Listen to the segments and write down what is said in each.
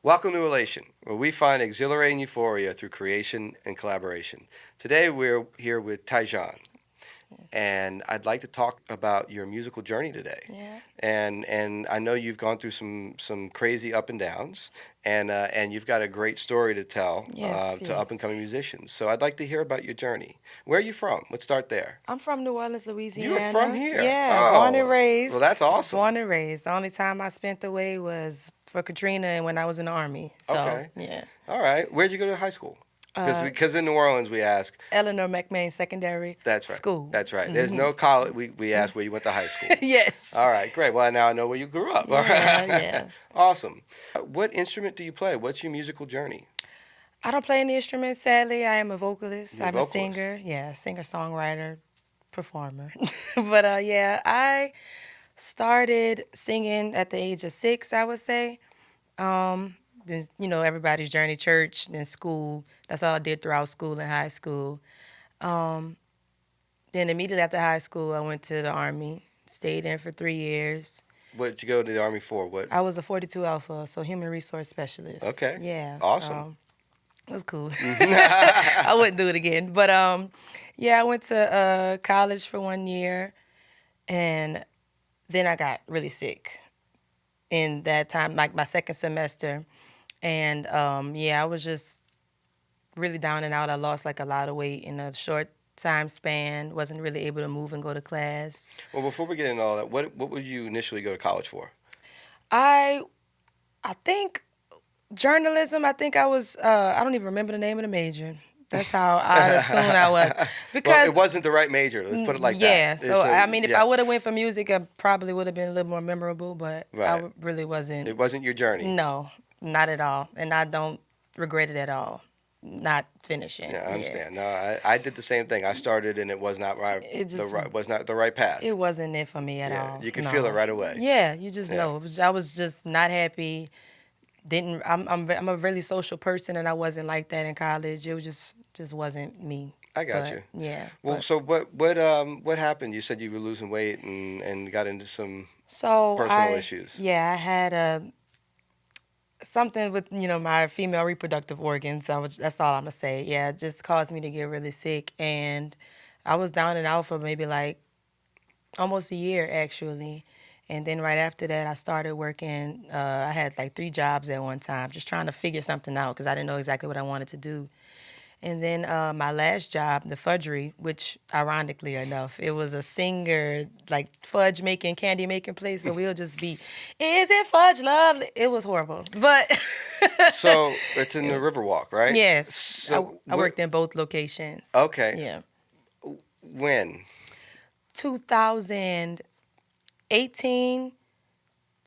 Welcome to Elation, where we find exhilarating euphoria through creation and collaboration. Today we're here with TAIJAN, and I'd like to talk about your musical journey today. Yeah. And I know you've gone through some crazy up and downs, and you've got a great story to tell Yes, to up yes. and coming musicians. So I'd like to hear about your journey. Where are you from? Let's start there. I'm from New Orleans, You're Louisiana. from here. Yeah, born and Oh, raised. well, that's awesome. Born and raised. The only time I spent away was for Katrina and when I was in the Army. So, Okay. yeah. All right. Where'd you go to high school? Uh, Because in New Orleans we ask. Eleanor McMain Secondary That's right. School. That's right. There's no college. We asked where you went to high school. Yes. All right, great. Well, now I know where you grew up. All Yeah, right. yeah. Awesome. What instrument do you play? What's your musical journey? I don't play any instruments, sadly. I am a vocalist. You're a I'm a vocalist. singer. Yeah, singer, songwriter, performer. But yeah, I started singing at the age of 6, I would say. Then, everybody's journey, church, then school. That's all I did throughout school and high school. Um, then immediately after high school, I went to the Army, stayed in for 3 years. What did you go to the Army for? What? I was a 42 Alpha, so human resource specialist. Okay. Yeah. Awesome. It was cool. I wouldn't do it again. But yeah, I went to college for 1 year, and then I got really sick in that time, like my second semester. And yeah, I was just really down and out. I lost like a lot of weight in a short time span. Wasn't really able to move and go to class. Well, before we get into all that, what would you initially go to college for? I think journalism. I think I was. I don't even remember the name of the major. That's how out of tune I was. Well, Because it wasn't the right major. Let's put it like yeah, that. so I mean, if yeah, I would have went for music, I probably would have been a little more memorable. But Right. really wasn't. it wasn't your journey. No, not at all, and I don't regret it at all. Not finishing. Yeah, I understand. No, I did the same thing. I started and it was not right. It just- was not the right path. It wasn't it for me at Yeah, all. you can No. feel it right away. Yeah, you just Yeah. know. I was just not happy. I'm a really social person, and I wasn't like that in college. It was just wasn't me. I got But, you. Yeah. Well, but- so what happened? You said you were losing weight and got into some so personal issues. Yeah, I had something with my female reproductive organs. That's all I'm gonna say. Yeah, it just caused me to get really sick, and I was down and out for maybe like almost a year actually. And then right after that, I started working. I had like 3 jobs at one time, just trying to figure something out because I didn't know exactly what I wanted to do. And then my last job, the fudgery, which ironically enough, it was a singer, like fudge making, candy making place. So we'll just be, is it fudge lovely? It was horrible. But So it's in the Riverwalk, right? yes, So I worked in both locations. Okay. Yeah. When? 2018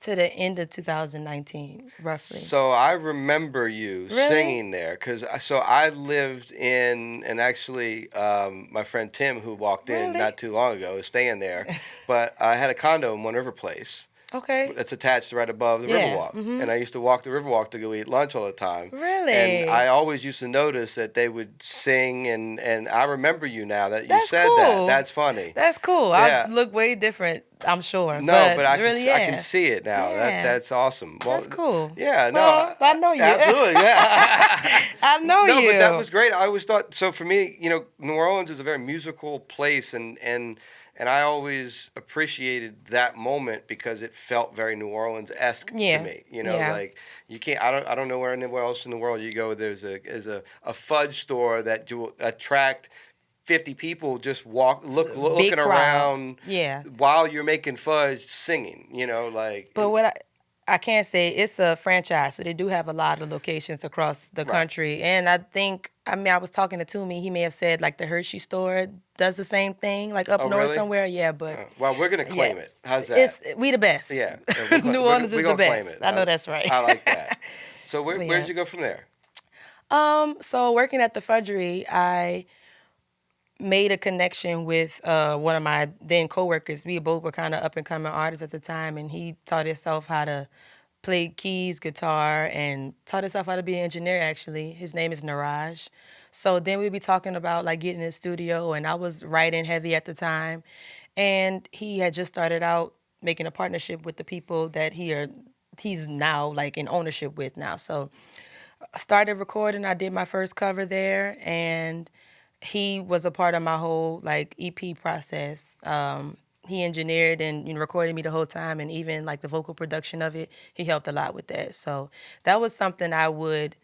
to the end of 2019, roughly. So I remember you Really? singing there because I lived in, and actually my friend Tim, who walked in Really? not too long ago, is staying there. But I had a condo in One River Place Okay. that's attached right above the Yeah, Riverwalk. mhm. And I used to walk the Riverwalk to go eat lunch all the time. Really? And I always used to notice that they would sing, and I remember you now that you That's said that. cool. That's funny. That's cool. Yeah. I look way different, I'm sure. No, but I really, I can see it now. Yeah. That's awesome. Well, That's cool. Yeah, no, Well, I know you. Absolutely, yeah. I know No, you. but that was great. I always thought so. For me, New Orleans is a very musical place, and I always appreciated that moment because it felt very New Orleans-esque Yeah. to me. Yeah. Like you can't. I don't know where anywhere else in the world you go. There's a fudge store that you attract 50 people just looking crowd. around Yeah. while you're making fudge singing. Like. But what I can't say, it's a franchise, so they do have a lot of locations across the Right. country. And I was talking to Toomey, he may have said like the Hershey store does the same thing, like up Oh, north really? somewhere. Yeah, but Well, we're gonna claim yeah. it. How's that? we the best. Yeah. New Orleans is the best. Claim it. I know that's right. I like that. So where But did yeah. you go from there? So working at the fudgery, I made a connection with one of my then coworkers. We both were kind of up and coming artists at the time, and he taught himself how to play keys, guitar, and taught himself how to be an engineer. Actually, his name is Niraj. So then we'd be talking about like getting in the studio, and I was writing heavy at the time, and he had just started out making a partnership with the people that he's now like in ownership with now. So I started recording. I did my first cover there, and he was a part of my whole like EP process. He engineered and recorded me the whole time, and even like the vocal production of it, he helped a lot with that. So that was something I would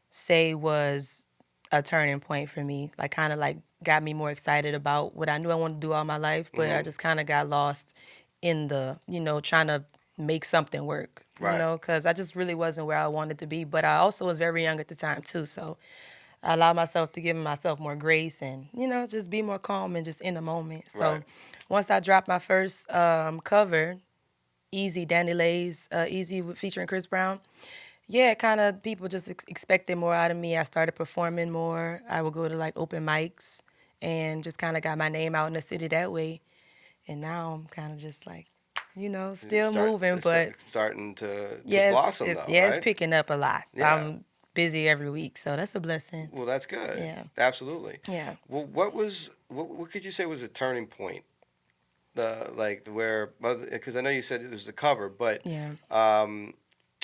say was a turning point for me. Like kind of like got me more excited about what I knew I wanted to do all my life, but I just kind of got lost in the trying to make something work. Right. Because I just really wasn't where I wanted to be. But I also was very young at the time too, so I allowed myself to give myself more grace and, just be more calm and just in the moment. So Right. once I dropped my first cover, Easy, Danny Lay's Easy featuring Chris Brown, yeah, kind of people just expected more out of me. I started performing more. I would go to like open mics and just kind of got my name out in the city that way. And now I'm kind of just like, still moving, but starting to yeah, blossom though, it's right? picking up a lot. Yeah. I'm busy every week, so that's a blessing. Well, that's good. Yeah. Absolutely. Yeah. Well, what could you say was a turning point? Because I know you said it was the cover, but Yeah.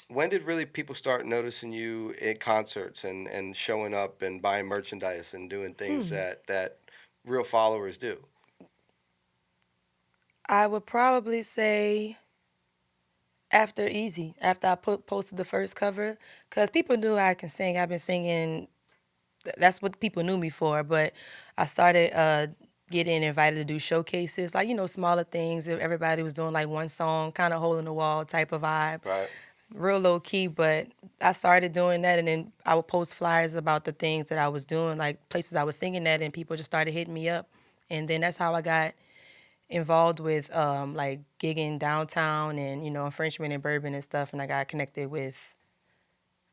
when did really people start noticing you at concerts and showing up and buying merchandise and doing things that real followers do? I would probably say after Easy, after I posted the first cover, because people knew I can sing. I've been singing. That's what people knew me for. But I started getting invited to do showcases, like smaller things. Everybody was doing like one song, kind of hole in the wall type of vibe. Right. Real low key, but I started doing that, and then I would post flyers about the things that I was doing, like places I was singing at, and people just started hitting me up, and then that's how I got involved with like gigging downtown and Frenchman and Bourbon and stuff, and I got connected with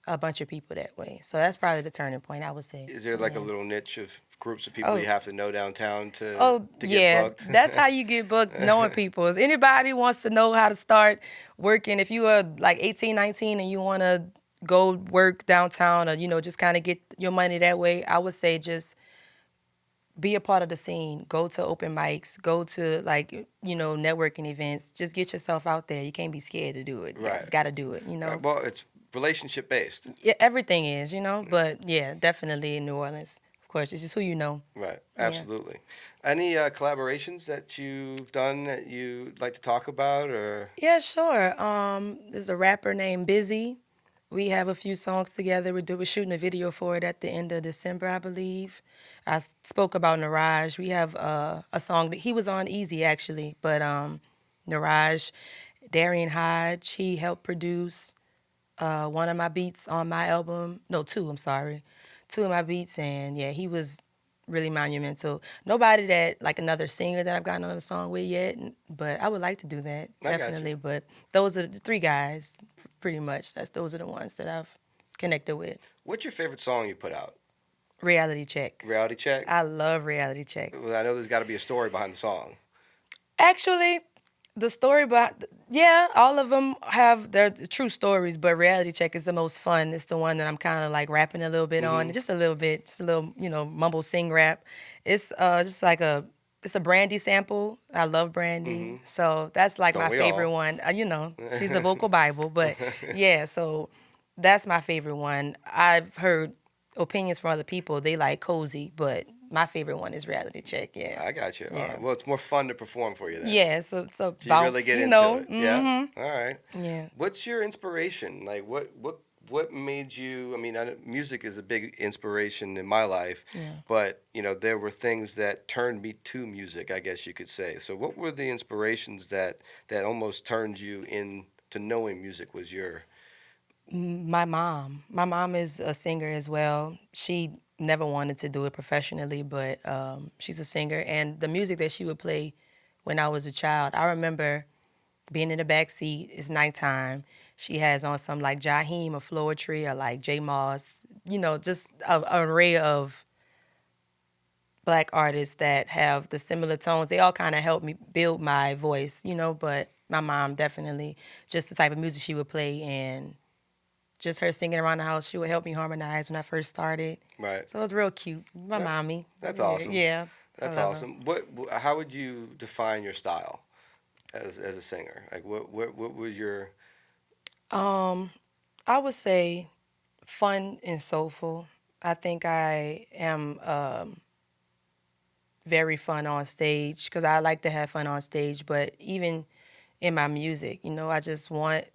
a bunch of people that way. So that's probably the turning point, I would say. Is there like a Yeah. little niche of groups of people Oh. you have to know downtown to Oh, get yeah. booked? That's how you get booked, knowing people. If anybody wants to know how to start working, if you are like 18, 19 and you want to go work downtown or, just kind of get your money that way, I would say just be a part of the scene. Go to open mics. Go to, like, networking events. Just get yourself out there. You can't be scared to do it. You Right. just got to do it, Right. Well, it's relationship based. Yeah, everything is, but yeah, definitely in New Orleans. Of course, it's just who you know. Right. Yeah. Absolutely. Any collaborations that you've done that you'd like to talk about, or? Yeah, sure. There's a rapper named Busy. We have a few songs together. We're shooting a video for it at the end of December, I believe. I spoke about Niraj. We have a song that he was on Easy actually, but Niraj, Darian Hodge, he helped produce one of my beats on my album. No, two. I'm sorry, two of my beats, and yeah, he was really monumental. Nobody that like another singer that I've gotten on a song with yet, but I would like to do that I got you. definitely. But those are the three guys, pretty much. Those are the ones that I've connected with. What's your favorite song you put out? Reality Check. Reality Check? I love Reality Check. Well, I know there's got to be a story behind the song. Actually, the story behind, yeah, all of them have their true stories, but Reality Check is the most fun. It's the one that I'm kind of like rapping a little bit on, just a little bit, just a little, mumble sing rap. It's just like it's a Brandy sample. I love Brandy, so that's like Don't my we favorite all? one. She's a vocal Bible, but yeah, so that's my favorite one. I've heard opinions from other people. They like Cozy, but my favorite one is Reality Check. Yeah. I got you. All Yeah. right. Well, it's more fun to perform for you then. Yeah, so So you bounce, really get you into know. it. Yeah. All right. Yeah. What's your inspiration? Like, what made you? I mean, music is a big inspiration in my life. Yeah. But there were things that turned me to music, I guess you could say. So, what were the inspirations that almost turned you into knowing music was your? My mom. My mom is a singer as well. She never wanted to do it professionally, but she's a singer. And the music that she would play when I was a child, I remember being in the back seat. It's nighttime. She has on some like Jaheim or Floetry or like J Moss. Just an array of black artists that have the similar tones. They all kind of help me build my voice, But my mom definitely, just the type of music she would play, and just her singing around the house, she would help me harmonize when I first started. Right. So it was real cute. My mommy. That's Yeah, awesome. Yeah. That's I love her. awesome. How would you define your style as a singer? Like, what would your Um, I would say fun and soulful. I think I am very fun on stage because I like to have fun on stage, but even in my music, I just want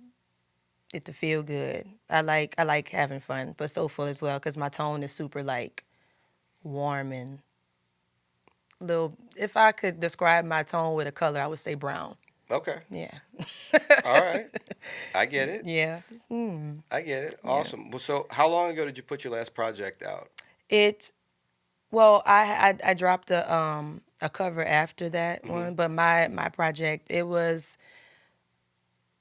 it to feel good. I like having fun, but soulful as well because my tone is super like warm and little. If I could describe my tone with a color, I would say brown. Okay. Yeah. All right. I get it. Yeah. Mm, I get it. yeah. Awesome. Well, so how long ago did you put your last project out? It Well, I dropped a cover after that Hmm. one, but my project it was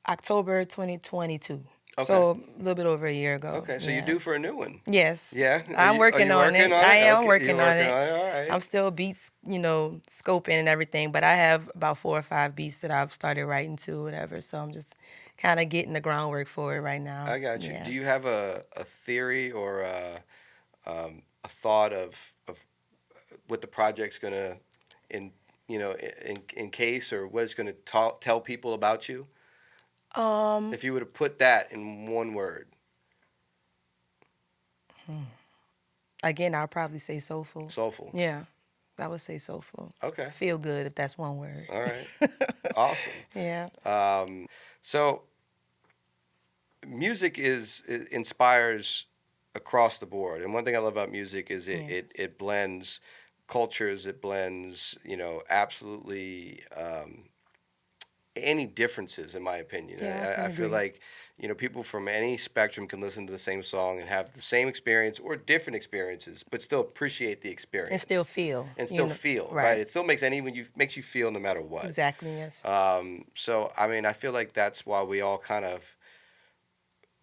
October 2022, Okay. so a little bit over a year ago. Okay. So you're Yeah. due for a new one. Yes, Yeah. I'm Are working you on working it. on I it? am Okay. You're working on working it. on it. All right. I'm still beats, scoping and everything, but I have about 4 or 5 beats that I've started writing to, whatever. So I'm just kind of getting the groundwork for it right now. I got you. Yeah. Do you have a theory or a thought of what the project's gonna in in case or what it's gonna tell people about you? Um. If you were to put that in one word, Again, I'll probably say soulful. soulful. Yeah, I would say soulful. Okay. Feel good if that's one word. All right. Awesome. Yeah. So music it inspires across the board, and one thing I love about music is it blends cultures. It blends absolutely any differences, in my opinion. Yeah, I can I feel agree. like people from any spectrum can listen to the same song and have the same experience or different experiences, but still appreciate the And still experience feel. and still feel right. Right. It still makes you feel no matter what. Exactly, yes. So I mean, I feel like that's why we all kind of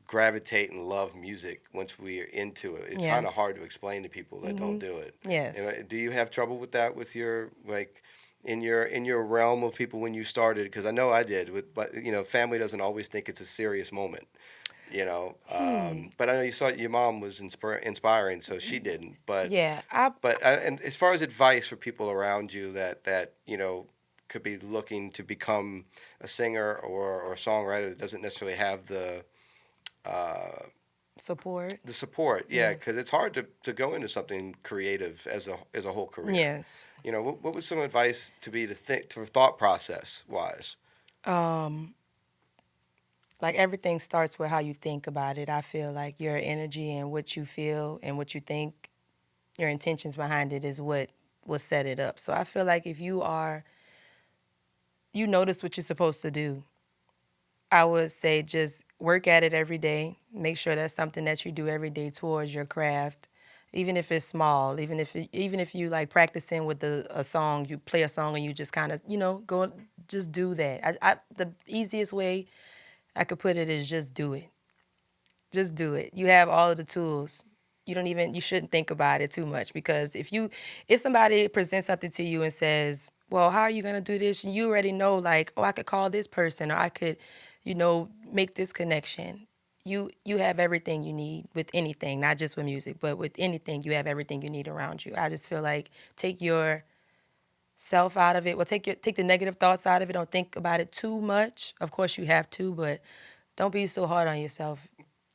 gravitate and love music once we're into it. It's kind of Yes. hard to explain to people that don't do it. Yes. Do you have trouble with that with your like in your realm of people when you started? Because I know I did. But family doesn't always think it's a serious moment. But I know you saw your mom was inspiring, so she didn't. Yeah. I And as far as advice for people around you that could be looking to become a singer or a songwriter that doesn't necessarily have uh, support. the support, yeah, Yeah. because it's hard to go into something creative as a whole career. Yes. What was some advice to thought process wise? Um like everything starts with how you think about it. I feel like your energy and what you feel and what you think, your intentions behind it is what will set it up. So I feel like if you notice what you're supposed to do, I would say just work at it every day. Make sure that's something that you do every day towards your craft, even if it's small. Even if you like practicing with a song, you play a song and you just kind of go just do that. The easiest way I could put it is just do it. Just do it. You have all of the tools. You shouldn't think about it too much because if somebody presents something to you and says, well, how are you going to do this? And you already know like, oh, I could call this person or I could, make this connection. You have everything you need with anything, not just with music, but with anything, you have everything you need around you. I just feel like take your self out of it. Well, take the negative thoughts out of it. Don't think about it too much. Of course you have to, but don't be so hard on yourself.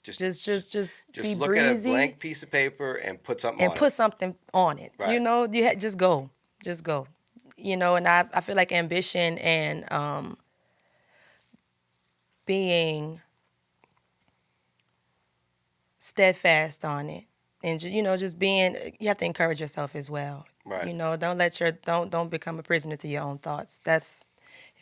Just Just just be look at a breezy blank piece of paper and put something and on put it. something on it. Right. Just go. Just go. And I feel like ambition and being steadfast on it. And just being you have to encourage yourself as well. Right. Don't become a prisoner to your own thoughts. That's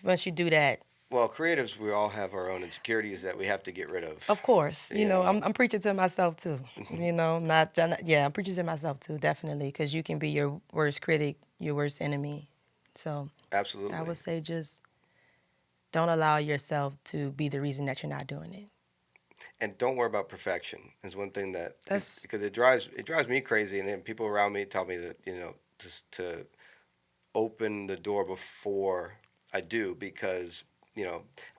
once you do that, Well, creatives, we all have our own insecurities that we have to get rid of. of course, You know. I'm preaching to myself too. I'm preaching to myself too, definitely, because you can be your worst critic, your worst enemy. So Absolutely. I would say just don't allow yourself to be the reason that you're not doing it. And don't worry about perfection. Is one thing That's because it drives me crazy, and then people around me tell me that just to open the door before I do because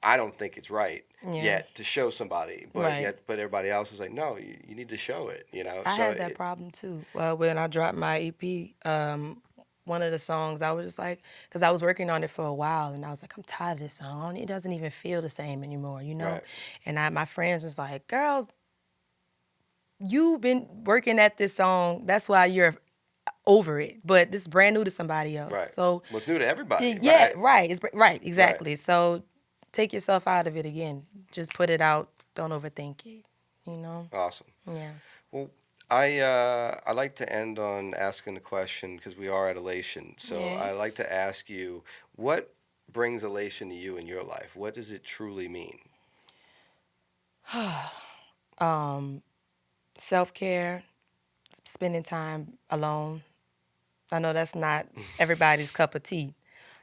I don't think it's right yeah. yet to show somebody, Right. but everybody else is like, no, you need to show it. I So had that problem too. Well, when I dropped my EP, one of the songs, I was just like, because I was working on it for a while, and I was like, I'm tired of this song. It doesn't even feel the same anymore, you know? Right. And my friends was like, girl, you've been working at this song. That's why you're over it. But this is brand new to somebody else. Right. So What's new to everybody? yeah, Right. right. It's right, exactly. So take yourself out of it again. Just put it out. Don't overthink it. You know? Awesome. Yeah. Well, I like to end on asking the question because we are at Elation. So I like Yes. to ask you, what brings elation to you in your life? What does it truly mean? Self-care, spending time alone. I know that's not everybody's cup of tea,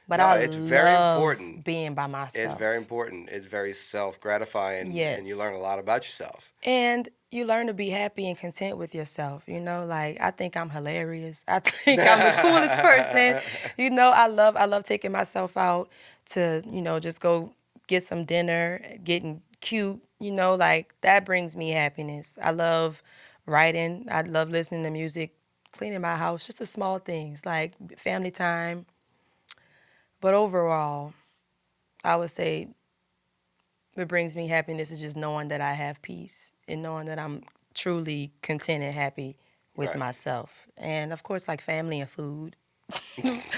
but No, I it's very love important. being by It's myself. very important. It's very self-gratifying, and you Yes. learn a lot about yourself. And you learn to be happy and content with yourself. You know, like I think I'm hilarious. I think I'm the coolest person. You know, I love taking myself out to, just go get some dinner, getting cute, like that brings me happiness. I love writing. I love listening to music, cleaning my house, just the small things like family time. But overall, I would say what brings me happiness is just knowing that I have peace and knowing that I'm truly content and happy with Right. myself. And of course, like family and food.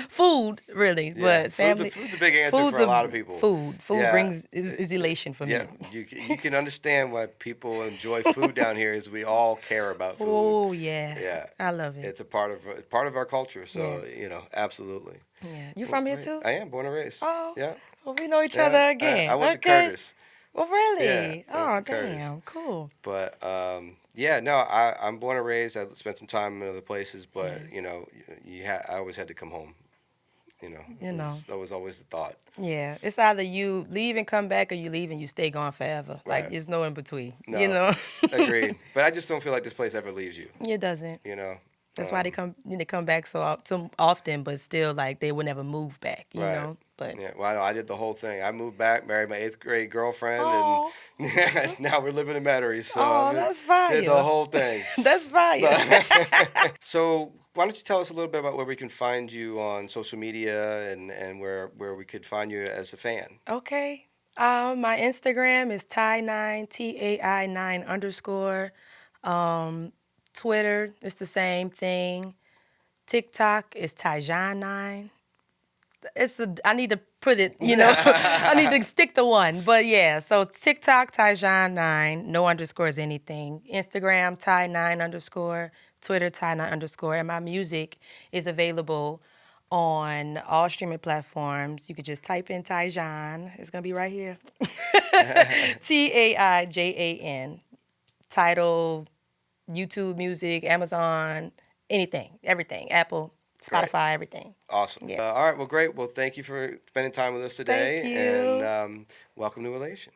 Food, really, Yeah, but family. food's a big answer for a lot of people. Food Yeah. is elation for Yeah, me. you can understand why people enjoy food down here is we all care about food. Oh yeah, Yeah, I love it. it's a part of our culture. So Yes. absolutely. Yeah, you Well, from here great. too? I am born and raised. Oh, Yeah, well, we know each yeah. other I again. went to Okay. Curtis. Well, Yeah, really? I went Oh, to Curtis. damn, cool. But no, I'm born and raised. I spent some time in other places, but I always had to come home. That was always the thought. Yeah, it's either you leave and come back or you leave and you stay gone forever. Like, Right. there's no in between, No, agreed. But I just don't feel like this place ever leaves you. It doesn't. You know. That's why they come back so often, but still, like, they would never move back, Right. But Yeah, well, I know I did the whole thing. I moved back, married my 8th grade girlfriend, oh, and now we're living in Metairie. So oh, I that's did the fire. whole thing. That's fire. So why don't you tell us a little bit about where we can find you on social media and where we could find you as a fan? Okay. My Instagram is Tai9, TAI9 _ Twitter, it's the same thing. TikTok is TAIJAN9. I need to put it, I need to stick to one. But yeah, so TikTok, TAIJAN9, no underscores anything. Instagram, Tai9 _ Twitter, Tai9 _ and my music is available on all streaming platforms. You could just type in TAIJAN. It's going to be right here. TAIJAN. Tidal, YouTube Music, Amazon, anything, everything, Apple, Spotify, Great. everything. Awesome. Yeah. All right. Well, great. Well, thank you for spending time with us today. Thank you. And welcome to Elation.